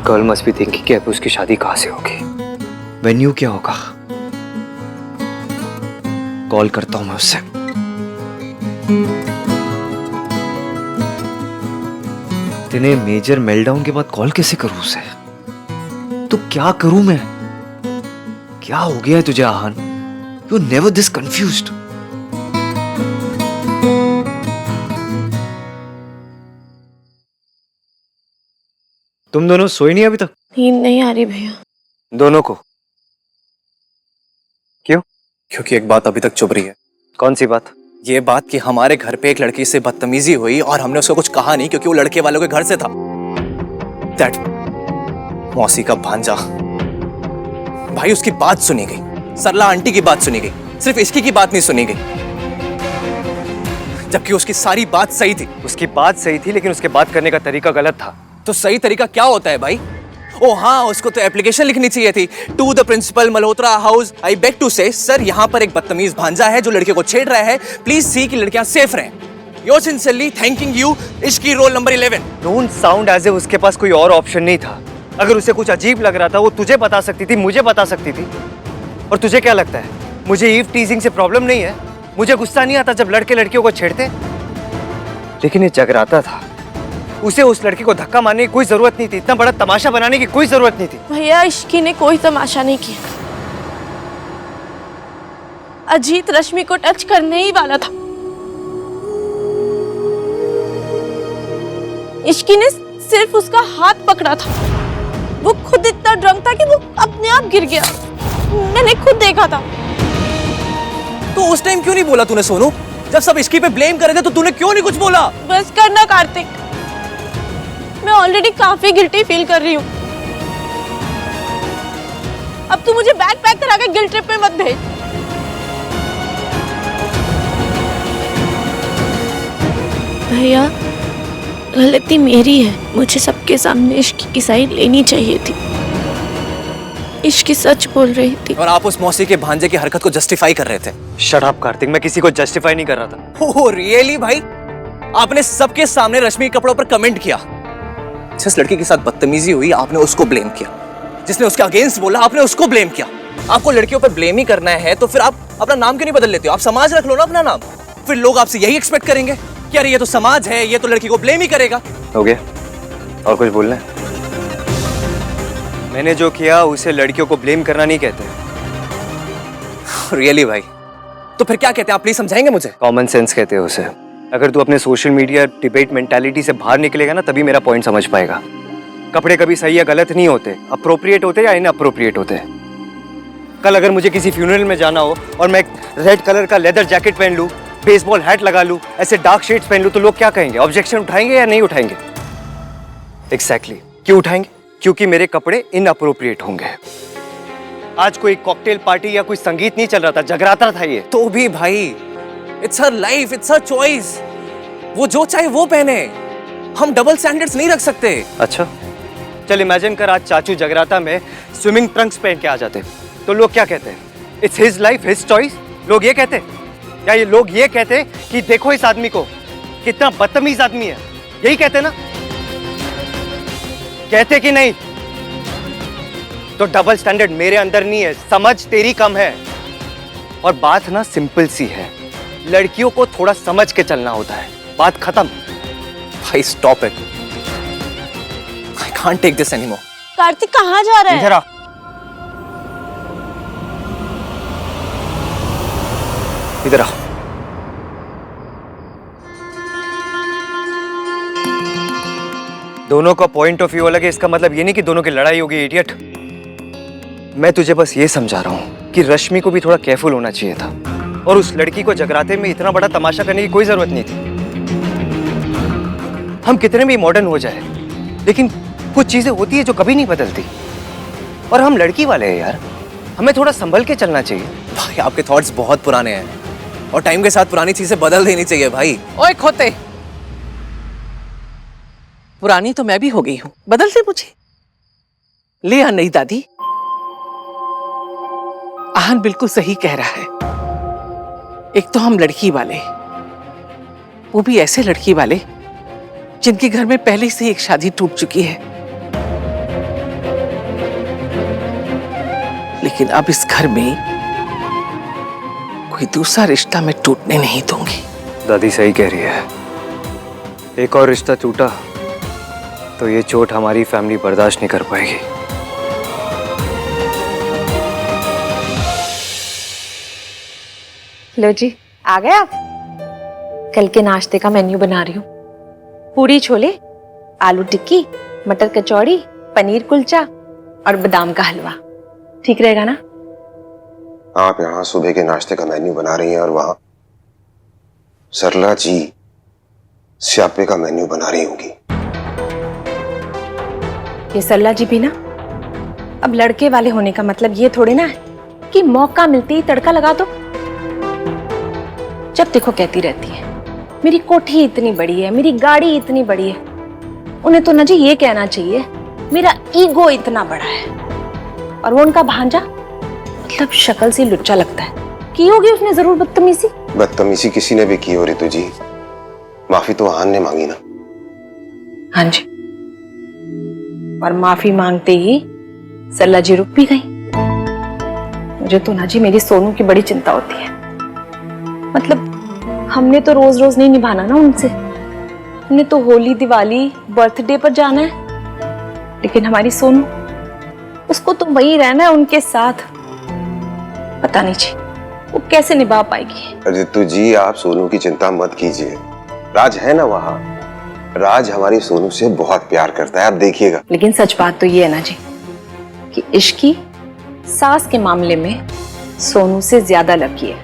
Girl must be thinking कि अब उसकी शादी कहां से होगी, वेन्यू क्या होगा। कॉल करता हूं मैं उससे। इतने मेजर मेल्टडाउन के बाद कॉल कैसे करूं उसे? तो क्या करूं मैं? क्या हो गया है तुझे Aahan? You never this confused. तुम दोनों सोई नहीं अभी तक? नींद नहीं आ रही भैया। दोनों को? क्यों? क्योंकि एक बात अभी तक चुभ रही है। कौन सी बात? ये बात कि हमारे घर पे एक लड़की से बदतमीजी हुई और हमने उसको कुछ कहा नहीं क्योंकि वो लड़के वालों के घर से था। दैट मौसी का भांजा। भाई उसकी बात सुनी गई, सरला आंटी की बात सुनी गई, सिर्फ इसकी की बात नहीं सुनी गई, जबकि उसकी सारी बात सही थी। उसकी बात सही थी लेकिन उसके बात करने का तरीका गलत था। तो सही तरीका क्या होता है भाई? ओ हाँ, उसको तो एप्लीकेशन लिखनी चाहिए थी। To the principal Malhotra house, I beg to say sir यहाँ पर एक बदतमीज भांजा है जो लड़के को छेड़ रहा है, प्लीज सी कि लड़कियां सेफ रहें। योर सिंसियरली थैंकिंग यू, इश्की roll number 11। Don't sound as if उसके पास कोई और ऑप्शन नहीं था। अगर उसे कुछ अजीब लग रहा था वो तुझे बता सकती थी, मुझे बता सकती थी। और तुझे क्या लगता है मुझे ईव टीजिंग से प्रॉब्लम नहीं है? मुझे गुस्सा नहीं आता जब लड़के लड़कियों को छेड़ते? लेकिन ये जगराता था, उसे उस लड़की को धक्का मारने की कोई जरूरत नहीं थी, इतना बड़ा तमाशा बनाने की कोई जरूरत नहीं थी। भैया इश्की ने कोई तमाशा नहीं किया। अजीत रश्मि को टच करने ही वाला था। इश्की ने सिर्फ उसका हाथ पकड़ा था। वो खुद इतना ड्रंक था कि वो अपने आप गिर गया। मैंने खुद देखा था। तो उस टाइम क्यों नहीं बोला तूने सोनू? जब सब इश्की पे ब्लेम कर रहे थे तो तूने क्यों नहीं कुछ बोला? बस करना कार्तिक, मैं ऑलरेडी काफी गिल्टी फील कर रही हूँ। अब तू मुझे बैग पैक करा के गिल्ट ट्रिप पे मत भेज। भैया गलती मेरी है, मुझे सबके सामने इश्क की साइड लेनी चाहिए थी। इश्क सच बोल रही थी और आप उस मौसी के भांजे की हरकत को जस्टिफाई कर रहे थे। शट अप कार्तिक, मैं किसी को जस्टिफाई नहीं कर रहा था। ओह रियली भाई? आपने सबके सामने रश्मि के कपड़ों पर कमेंट किया। जिस लड़की के साथ बदतमीजी हुई आपने उसको ब्लेम किया, जिसने उसके अगेंस्ट बोला आपने उसको ब्लेम किया। आपको लड़कियों पर ब्लेम ही करना है तो फिर आप अपना नाम क्यों नहीं बदल लेते हो? आप समाज रख लो ना अपना नाम। फिर लोग आपसे यही एक्सपेक्ट करेंगे कि अरे ये तो समाज है, ये तो लड़की को ब्लेम ही करेगा। हो गया? और कुछ बोलना है? मैंने जो किया उसे लड़कियों को ब्लेम करना नहीं कहते। रियली भाई? तो फिर क्या कहते हैं आप? प्लीज समझाएंगे मुझे। कॉमन सेंस कहते हैं उसे। अगर तू अपने सोशल मीडिया डिबेट मेंटालिटी से बाहर निकलेगा ना तभी मेरा पॉइंट समझ पाएगा। कपड़े कभी सही या गलत नहीं होते, अप्रोप्रिएट होते या इनअप्रोप्रिएट होते। कल अगर मुझे किसी फ्यूनरल में जाना हो और मैं एक रेड कलर का लेदर जैकेट पहन लूं, बेसबॉल हैट लगा लूं, ऐसे डार्क शेड्स पहन लूं तो लोग क्या कहेंगे? ऑब्जेक्शन उठाएंगे या नहीं उठाएंगे? एग्जैक्टली। क्यों उठाएंगे? क्योंकि मेरे कपड़े इनअप्रोप्रिएट होंगे। आज कोई कॉकटेल पार्टी या कोई संगीत नहीं चल रहा था, जगराता था ये। तो भी भाई it's her life, it's her choice. वो जो चाहे वो पहने, हम डबल स्टैंडर्ड्स नहीं रख सकते। अच्छा चल इमेजिन कर आज चाचू जगराता में स्विमिंग ट्रंक्स पहन के आ जाते तो लोग क्या कहते हैं? It's his life, his choice. लोग ये कहते या ये लोग ये कहते कि देखो इस आदमी को, कितना बदतमीज आदमी है, यही कहते ना? कहते कि नहीं? तो डबल स्टैंडर्ड मेरे अंदर नहीं है, समझ तेरी कम है। और बात ना सिंपल सी है, लड़कियों को थोड़ा समझ के चलना होता है, बात खत्म। भाई stop it, I can't take this anymore. Kartik कहाँ जा रहा है? इधर आ। इधर आ। दोनों का पॉइंट ऑफ व्यू अलग है, इसका मतलब ये नहीं कि दोनों की लड़ाई होगी, इडियट। मैं तुझे बस ये समझा रहा हूं कि रश्मि को भी थोड़ा केयरफुल होना चाहिए था और उस लड़की को जगराते में इतना बड़ा तमाशा करने की कोई जरूरत नहीं थी। हम कितने भी मॉडर्न हो जाए लेकिन कुछ चीजें होती है जो कभी नहीं बदलती। और हम लड़की वाले हैं यार, हमें थोड़ा संभल के चलना चाहिए। भाई आपके थॉट्स बहुत पुराने हैं और टाइम के साथ पुरानी चीजें बदल देनी चाहिए भाई। ओए खोते, पुरानी तो मैं भी हो गई हूं, बदल दे मुझे। ले आ नहीं दादी, आहन बिल्कुल सही कह रहा है। एक तो हम लड़की वाले, वो भी ऐसे लड़की वाले जिनके घर में पहले से एक शादी टूट चुकी है। लेकिन अब इस घर में कोई दूसरा रिश्ता मैं टूटने नहीं दूंगी। दादी सही कह रही है, एक और रिश्ता टूटा तो ये चोट हमारी फैमिली बर्दाश्त नहीं कर पाएगी। लो जी, आ गए आप। कल के नाश्ते का मेन्यू बना रही हूँ। पूरी छोले, आलू टिक्की, मटर कचौड़ी, पनीर कुलचा और बादाम का हलवा। ठीक रहेगा ना? आप यहाँ सुबह के नाश्ते का मेन्यू बना रही हैं और वहां सरला जी स्यापे का मेन्यू बना रही होंगी। ये सरला जी भी ना, अब लड़के वाले होने का मतलब ये थोड़े ना है कि मौका मिलते ही तड़का लगा दो। जब देखो कहती रहती है मेरी कोठी इतनी बड़ी है, मेरी गाड़ी इतनी बड़ी है। उन्हें तो ना जी ये कहना चाहिए मेरा ईगो इतना बड़ा है। और वो उनका भांजा मतलब शक्ल से लुच्चा लगता है। की होगी उसने जरूर बदतमीजी। बदतमीजी किसी ने भी की हो रितु जी, माफी तो आहान ने मांगी ना। हाँ जी, और माफी मांगते ही सरला जी रुक भी गई। मुझे तो ना जी मेरी सोनू की बड़ी चिंता होती है। मतलब हमने तो रोज रोज नहीं निभाना ना उनसे, हमने तो होली दिवाली बर्थडे पर जाना है। लेकिन हमारी सोनू, उसको तो वही रहना है उनके साथ। पता नहीं जी वो कैसे निभा पाएगी। रितु जी आप सोनू की चिंता मत कीजिए, राज है ना वहाँ। राज हमारी सोनू से बहुत प्यार करता है, आप देखिएगा। लेकिन सच बात तो ये है ना जी कि इश्क की सास के मामले में सोनू से ज्यादा लकी है।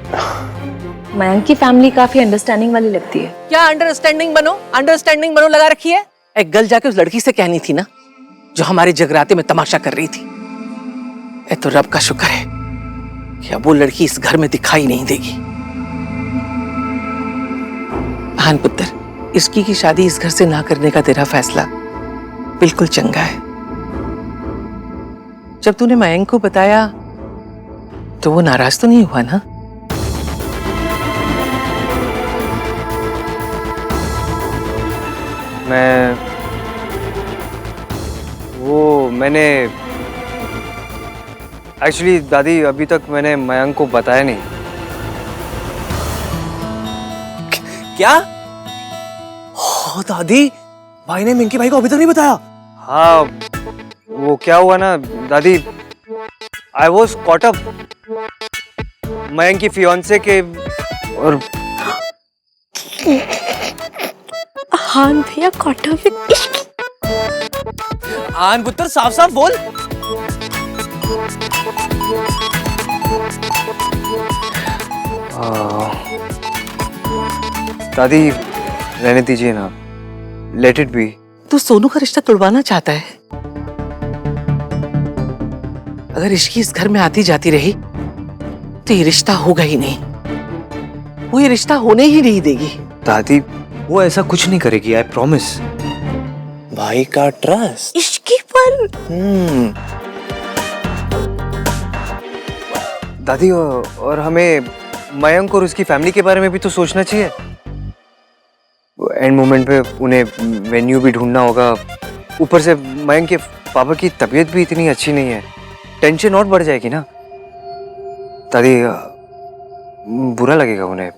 मयंक की फैमिली काफी अंडरस्टैंडिंग वाली लगती है। क्या अंडरस्टैंडिंग बनो लगा रखी है? एक गल जाके उस लड़की से कहनी थी ना जो हमारे जगराते में तमाशा कर रही थी। ए तो रब का शुक्र है कि अब वो लड़की इस घर में दिखाई नहीं देगी। बहन पुत्र, इसकी की शादी इस घर से ना करने का तेरा फैसला बिल्कुल चंगा है। जब तूने मयंक को बताया तो वो नाराज तो नहीं हुआ ना? मैंने एक्चुअली दादी अभी तक मैंने मयंक को बताया नहीं। क्या? हो दादी, भाई ने मिंकी भाई को अभी तक नहीं बताया? हाँ, वो क्या हुआ ना दादी, I was caught up Mayank की फियांसे के। और हाँ भैया, कॉट अप विद इश्क। आन पुत्र साफ साफ बोल। दादी रहने दीजिए ना, लेट इट बी। तू सोनू का रिश्ता तोड़वाना चाहता है? अगर इश्की इस घर में आती जाती रही तो ये रिश्ता होगा ही नहीं। वो ये रिश्ता होने ही नहीं देगी। दादी वो ऐसा कुछ नहीं करेगी, आई प्रॉमिस। भाई का ट्रस्ट इश्की पर। दादी और हमें मयंक और उसकी फैमिली के बारे में भी तो सोचना चाहिए। एंड मोमेंट पे उन्हें मेन्यू भी ढूंढना होगा। ऊपर से मयंक के पापा की तबीयत भी इतनी अच्छी नहीं है, टेंशन और बढ़ जाएगी ना दादी। बुरा लगेगा उन्हें।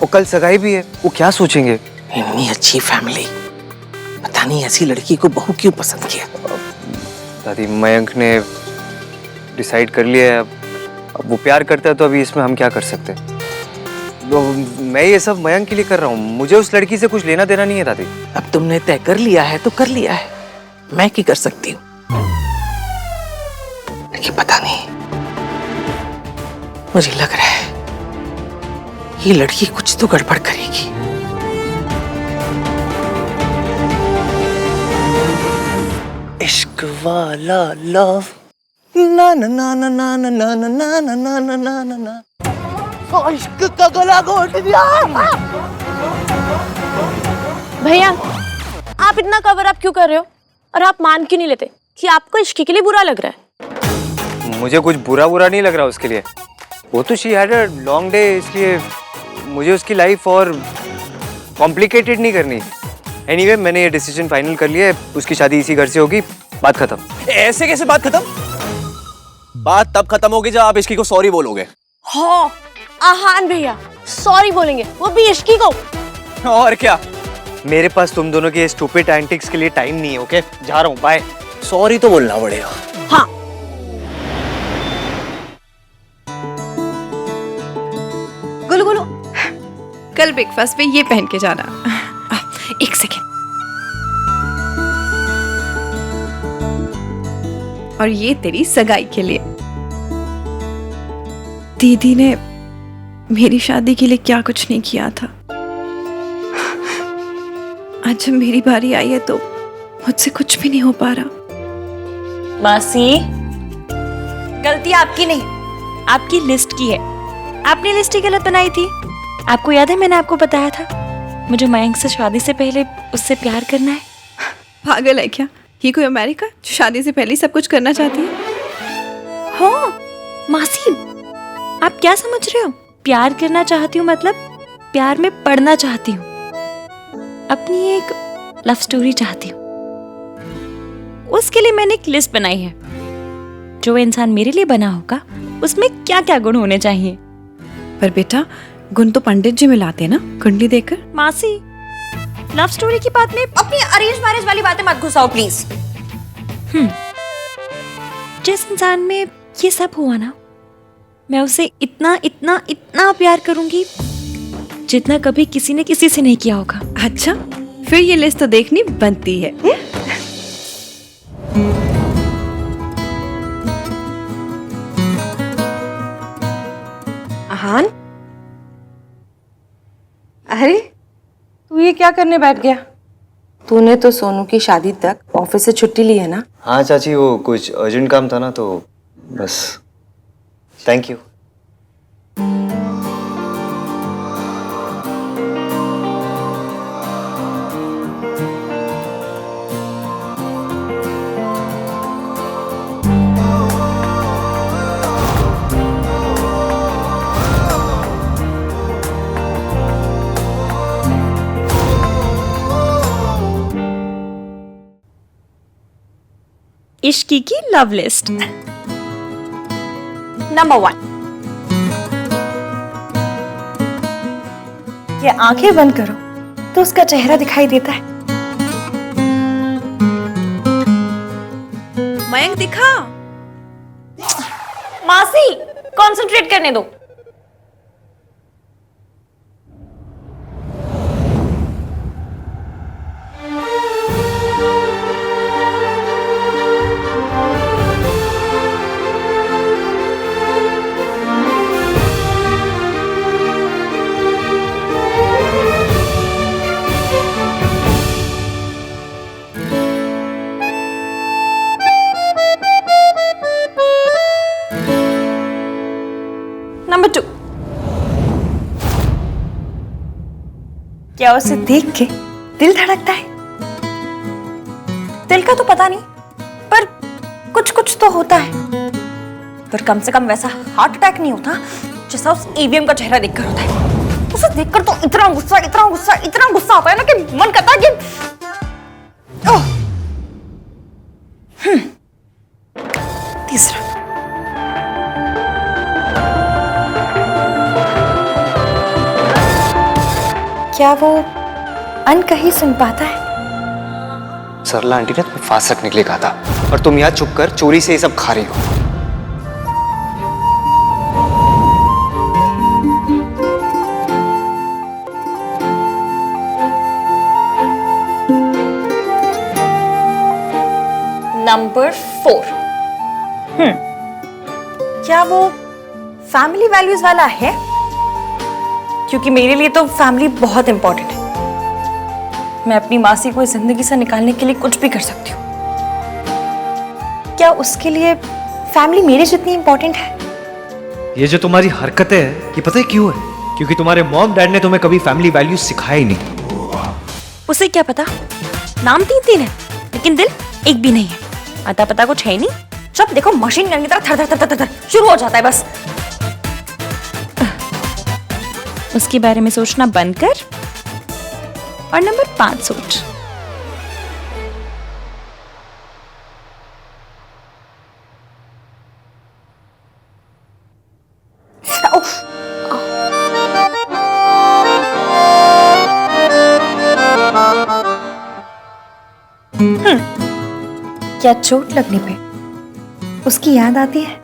वो कल सगाई भी है, वो क्या सोचेंगे। इतनी अच्छी फैमिली, पता नहीं ऐसी लड़की को बहू क्यों पसंद किया। दादी मयंक ने डिसाइड कर लिया है, अब वो प्यार करता है तो अभी इसमें हम क्या कर सकते हैं। मैं ये सब मयंक के लिए कर रहा हूँ, मुझे उस लड़की से कुछ लेना देना नहीं है दादी। अब तुमने तय कर लिया है तो कर लिया है, मैं क्या कर सकती हूँ। लेकिन पता नहीं, मुझे लग रहा है ये लड़की कुछ तो गड़बड़ करेगी। इश्क वाला लव ना ना ना ना ना ना ना ना ना ना ना ना ना ना ना। इश्क का गला घोट दिया। भैया आप इतना कवर अप क्यों कर रहे हो, और आप मान क्यों नहीं लेते कि आपको इश्क के लिए बुरा लग रहा है? मुझे कुछ बुरा नहीं लग रहा उसके लिए। वो तो she had a long day, इसलिए मुझे उसकी लाइफ और कॉम्प्लिकेटेड नहीं करनी। एनीवे मैंने ये डिसीजन फाइनल कर लिया है, उसकी शादी इसी घर से होगी, बात खत्म। ऐसे कैसे बात खत्म? बात तब खत्म होगी जब आप इश्की को सॉरी बोलोगे। हाँ आहान भैया सॉरी बोलेंगे, वो भी इश्की को। और क्या? मेरे पास तुम दोनों के स्टूपिड एंटिक्स के लिए टाइम नहीं है। ओके, जा रहा हूँ, बाय। सॉरी तो बोलना पड़ेगा। हाँ गुलू गुलू, कल ब्रेकफास्ट पे ये पहन के जाना। एक सेकेंड। और ये तेरी सगाई के लिए। दीदी ने मेरी शादी के लिए क्या कुछ नहीं किया था। आज जब मेरी बारी आई है तो मुझसे कुछ भी नहीं हो पा रहा। मासी, गलती आपकी नहीं, आपकी लिस्ट की है। आपने लिस्ट ही गलत बनाई थी। आपको याद है मैंने आपको बताया था मुझे मयंक से शादी से पहले उससे प्यार करना है। पागल है क्या? ये कोई अमेरिका जो शादी से पहले ही सब कुछ करना चाहती है? हाँ मासी, आप क्या समझ रहे हो? प्यार करना चाहती हूँ मतलब प्यार में पड़ना चाहती हूँ। अपनी एक लव स्टोरी चाहती हूँ। उसके लिए मैंने एक लिस्ट बनाई है। जो इंसान मेरे लिए बना होगा उसमें क्या क्या गुण होने चाहिए। पर बेटा, गुण तो पंडित जी मिलाते ना कुंडली देकर। मासी, लव स्टोरी की बात में अपनी अरेंज मैरिज वाली बातें मत घुसाओ प्लीज। जिस इंसान में ये सब हुआ ना, मैं उसे इतना इतना इतना प्यार करूंगी जितना कभी किसी ने किसी से नहीं किया होगा। अच्छा, फिर ये लिस्ट तो देखनी बनती है। आहान, अरे तू ये क्या करने बैठ गया? तूने तो सोनू की शादी तक ऑफिस से छुट्टी ली है ना? हाँ चाची, वो कुछ अर्जेंट काम था ना, तो बस। Thank you. इश्की की लव लिस्ट। नंबर 1, ये आंखें बंद करो तो उसका चेहरा दिखाई देता है। मयंक दिखा। मासी कंसंट्रेट करने दो। नंबर 2, क्या उसे देख के दिल धड़कता है? दिल का तो पता नहीं, पर कुछ कुछ तो होता है। पर कम से कम वैसा हार्ट अटैक नहीं होता जैसा उस ईवीएम का चेहरा देखकर होता है। उसे देखकर तो इतना गुस्सा इतना गुस्सा इतना गुस्सा आता है ना कि मन करता है कि तीसरा, क्या वो अनकही सुन पाता है? सरला आंटी ने तुम्हें फांस रखने के लिए कहा था और तुम यहाँ चुप कर चोरी से ये सब खा रही हो। नंबर 4, क्या वो फैमिली वैल्यूज वाला है? क्योंकि मेरे लिए तो फैमिली बहुत इंपॉर्टेंट है। मैं अपनी मासी को इस जिंदगी से निकालने के लिए कुछ भी कर सकती हूँ। क्या उसके लिए फैमिली मेरे जितनी इंपॉर्टेंट है? ये जो तुम्हारी हरकतें हैं, ये पता है क्यों है? क्योंकि तुम्हारे मॉम डैड ने तुम्हें कभी फैमिली वैल्यूज सिखाया ही नहीं। उसे क्या पता? नाम 3 है लेकिन दिल एक भी नहीं है। अता पता कुछ है ही नहीं। जब देखो मशीन गन की तरह थर थर थर थर थर शुरू हो जाता है बस। उसके बारे में सोचना बंद कर और नंबर 5 सोच। क्या चोट लगने पे उसकी याद आती है?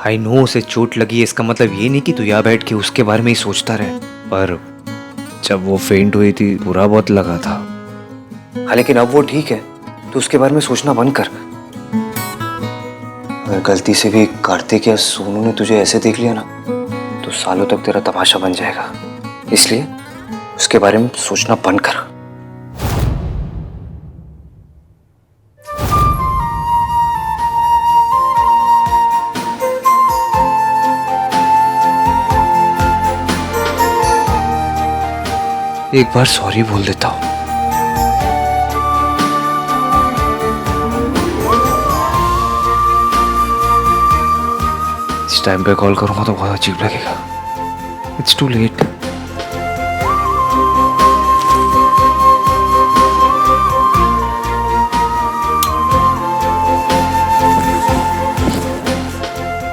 आई नो उसे चोट लगी है, इसका मतलब ये नहीं कि तू यहाँ बैठ के उसके बारे में ही सोचता रहे, पर जब वो फेंट हुई थी बुरा बहुत लगा था। हाँ लेकिन अब वो ठीक है, तो उसके बारे में सोचना बंद कर। अगर गलती से भी कार्तिक या सोनू ने तुझे ऐसे देख लिया ना तो सालों तक तेरा तमाशा बन जाएगा, इसलिए उसके बारे में सोचना बंद कर। एक बार सॉरी बोल देता हूं। इस टाइम पे कॉल करूंगा तो बहुत अजीब लगेगा। It's too late.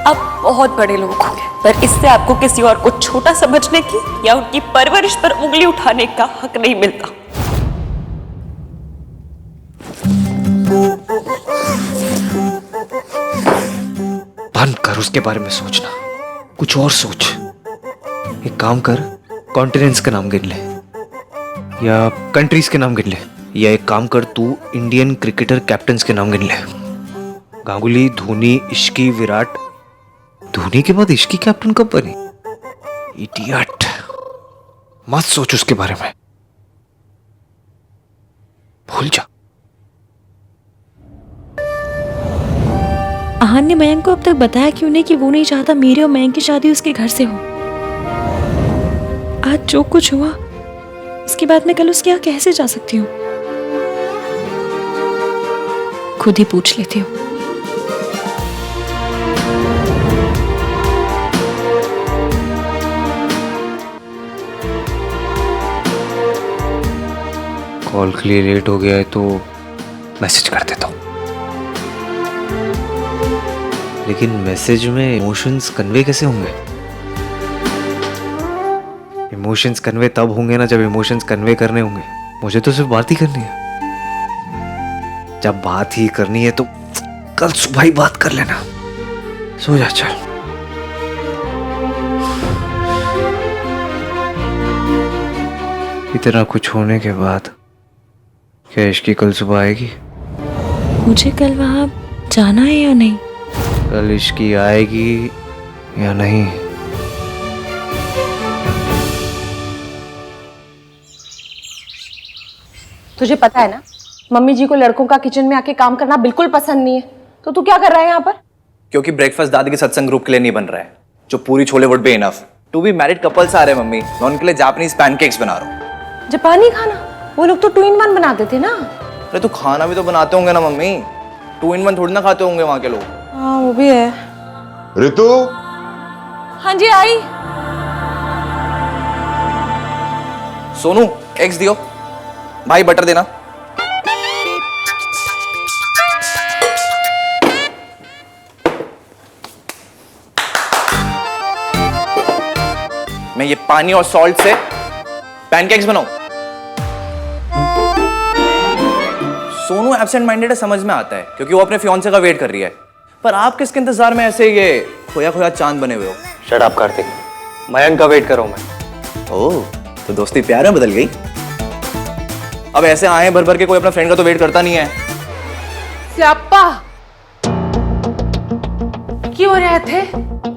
आप बहुत बड़े लोग हो गए, पर इससे आपको किसी और को छोटा समझने की या उनकी परवरिश पर उंगली उठाने का हक नहीं मिलता। बंद कर उसके बारे में सोचना, कुछ और सोच। एक काम कर, कॉन्टिनेंट्स का नाम गिन ले या कंट्रीज के नाम गिन ले, या एक काम कर तू इंडियन क्रिकेटर कैप्टन्स के नाम गिन ले। गांगुली, धोनी, इश्की, विराट। धोनी के बाद इश्की कैप्टन कब बनी? इडियट। मत सोच उसके बारे में, भूल जा। आहान ने मयंक को अब तक बताया क्यों नहीं कि वो नहीं चाहता मेरे और मयंक की शादी उसके घर से हो? आज जो कुछ हुआ उसके बाद मैं कल उसके यहाँ कैसे जा सकती हूँ? खुद ही पूछ लेती हूँ। कॉल के लिए लेट हो गया है तो मैसेज कर देता हूँ, लेकिन मैसेज में इमोशंस कन्वे कैसे होंगे? इमोशंस कन्वे तब होंगे ना जब इमोशंस कन्वे करने होंगे। मुझे तो सिर्फ बात ही करनी है। जब बात ही करनी है तो कल सुबह ही बात कर लेना। सो जा चल। इतना कुछ होने के बाद क्या इश्की कल सुबह आएगी? मुझे कल वहां जाना है या नहीं? कल इश्की आएगी या नहीं? तुझे पता है ना, मम्मी जी को लड़कों का किचन में आके काम करना बिल्कुल पसंद नहीं है, तो तू क्या कर रहा है यहाँ पर? क्योंकि ब्रेकफास्ट दादी के सत्संग ग्रुप के लिए नहीं बन रहा है, जो puri chole would be enough. To be married couples आ रहे हैं मम्मी, मैं उनके लिए जापानीज पैनकेक्स बना रहा हूँ। जापानी खाना? वो लोग तो 2 in 1 बनाते थे ना। अरे तो खाना भी तो बनाते होंगे ना मम्मी, 2 in 1 थोड़ी ना खाते होंगे वहां के लोग। हाँ वो भी है। ऋतु, हाँ जी आई। सोनू एग्स दियो, भाई बटर देना। मैं ये पानी और सॉल्ट से पैनकेक्स बनाऊं। सोनू एब्सेंट माइंडेड है, समझ में आता है, क्योंकि वो अपने फियांसे का वेट कर रही है। पर आप किसके इंतजार में ऐसे ये खोया खोया चांद बने हुए हो? शट अप कार्तिक, मयंक का वेट करो मैं। ओह, तो दोस्ती प्यार में बदल गई। अब ऐसे आए भर भर के कोई अपना फ्रेंड का तो वेट करता नहीं है। स्याप्पा, क्यों रहे थे?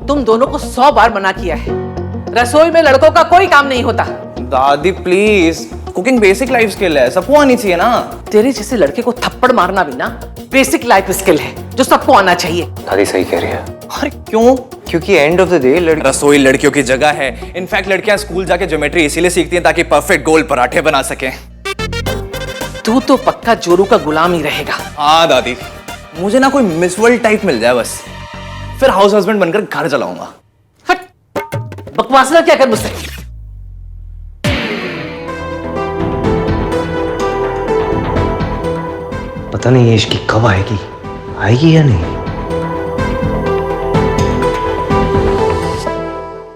तुम दोनों को 100 बार मना किया है, रसोई में लड़कों का कोई काम नहीं होता। दादी please, cooking basic life skill है, सबको आनी चाहिए ना। तेरे जैसे लड़के को थप्पड़ मारना भी ना बेसिक लाइफ स्किल है, जो सबको आना चाहिए। दादी सही कह रही है। अरे क्यों? क्योंकि एंड ऑफ द डे रसोई लड़कियों की जगह है। इनफैक्ट लड़कियां स्कूल जाके ज्योमेट्री इसीलिए सीखती हैं ताकि परफेक्ट गोल पराठे बना सकें। तू तो पक्का जोरू का गुलाम ही रहेगा। हाँ दादी, मुझे ना कोई मिस वर्ल्ड टाइप मिल जाए बस, फिर हाउस हस्बैंड बनकर घर चलाऊंगा। हट, बकवास ना क्या कर मुझसे। पता नहीं ये इश्की कब आएगी, आएगी या नहीं?